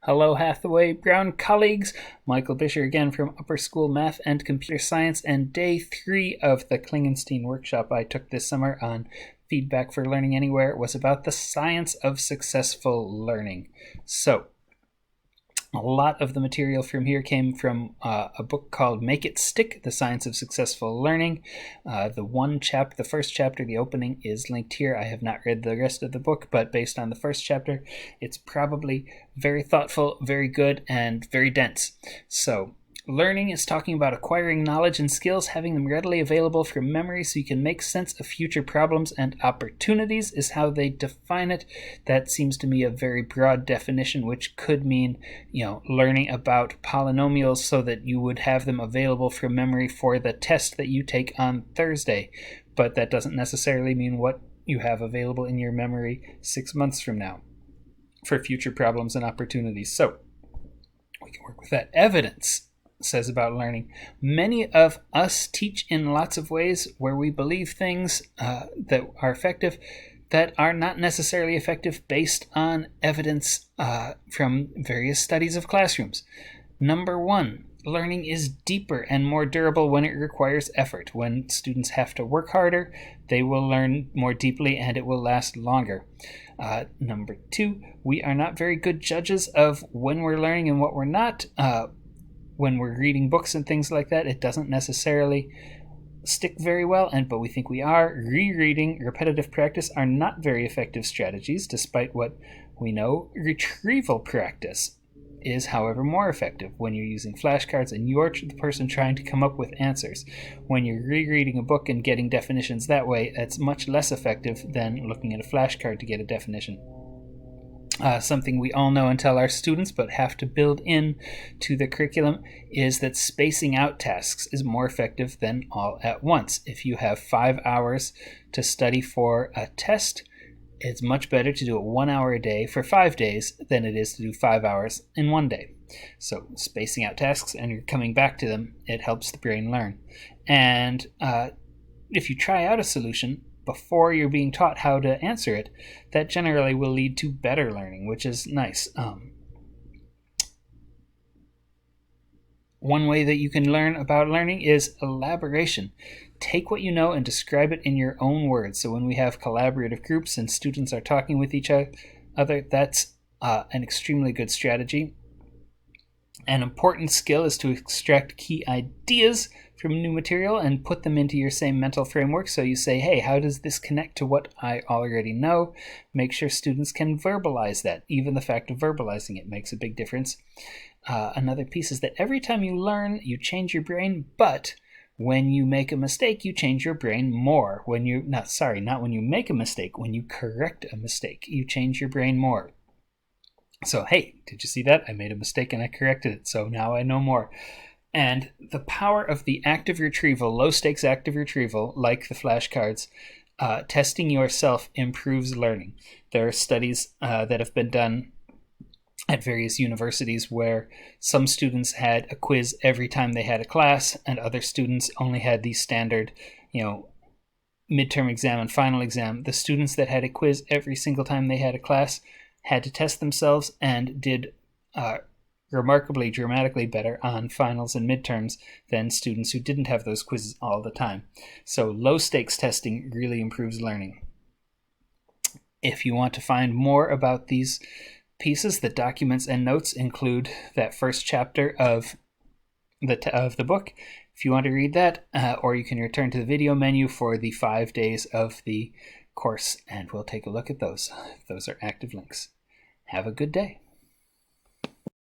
Hello, Hathaway Brown colleagues. Michael Bisher again from Upper School Math and Computer Science, and day 3 of the Klingenstein workshop I took this summer on Feedback for Learning Anywhere was about the science of successful learning. So, a lot of the material from here came from a book called Make It Stick, The Science of Successful Learning. The first chapter, the opening, is linked here. I have not read the rest of the book, but based on the first chapter, it's probably very thoughtful, very good, and very dense. So, learning is talking about acquiring knowledge and skills, having them readily available from memory so you can make sense of future problems and opportunities is how they define it. That seems to me a very broad definition, which could mean, learning about polynomials so that you would have them available from memory for the test that you take on Thursday. But that doesn't necessarily mean what you have available in your memory 6 months from now for future problems and opportunities. So we can work with that. Evidence says about learning. Many of us teach in lots of ways where we believe things that are effective that are not necessarily effective based on evidence from various studies of classrooms. Number 1, learning is deeper and more durable when it requires effort. When students have to work harder, they will learn more deeply and it will last longer. Number 2, we are not very good judges of when we're learning and what we're not. When we're reading books and things like that, it doesn't necessarily stick very well, but we think we are. Rereading, repetitive practice are not very effective strategies, despite what we know. Retrieval practice is, however, more effective when you're using flashcards and you're the person trying to come up with answers. When you're rereading a book and getting definitions that way, that's much less effective than looking at a flashcard to get a definition. Something we all know and tell our students but have to build in to the curriculum is that spacing out tasks is more effective than all at once. If you have 5 hours to study for a test, it's much better to do it 1 hour a day for 5 days than it is to do 5 hours in 1 day. So spacing out tasks and you're coming back to them, it helps the brain learn. And if you try out a solution before you're being taught how to answer it, that generally will lead to better learning, which is nice. One way that you can learn about learning is elaboration. Take what you know and describe it in your own words. So when we have collaborative groups and students are talking with each other, that's an extremely good strategy. An important skill is to extract key ideas from new material and put them into your same mental framework. So you say, hey, how does this connect to what I already know? Make sure students can verbalize that. Even the fact of verbalizing it makes a big difference. Another piece is that every time you learn, you change your brain, but when you make a mistake, you change your brain more. Not when you make a mistake, when you correct a mistake, you change your brain more. So, hey, did you see that? I made a mistake and I corrected it, so now I know more. And the power of the active retrieval, low-stakes active retrieval, like the flashcards, testing yourself improves learning. There are studies that have been done at various universities where some students had a quiz every time they had a class, and other students only had the standard, midterm exam and final exam. The students that had a quiz every single time they had a class had to test themselves and did remarkably, dramatically better on finals and midterms than students who didn't have those quizzes all the time. So low-stakes testing really improves learning. If you want to find more about these pieces, the documents and notes include that first chapter of the book. If you want to read that, or you can return to the video menu for the 5 days of the course, and we'll take a look at those. Those are active links. Have a good day.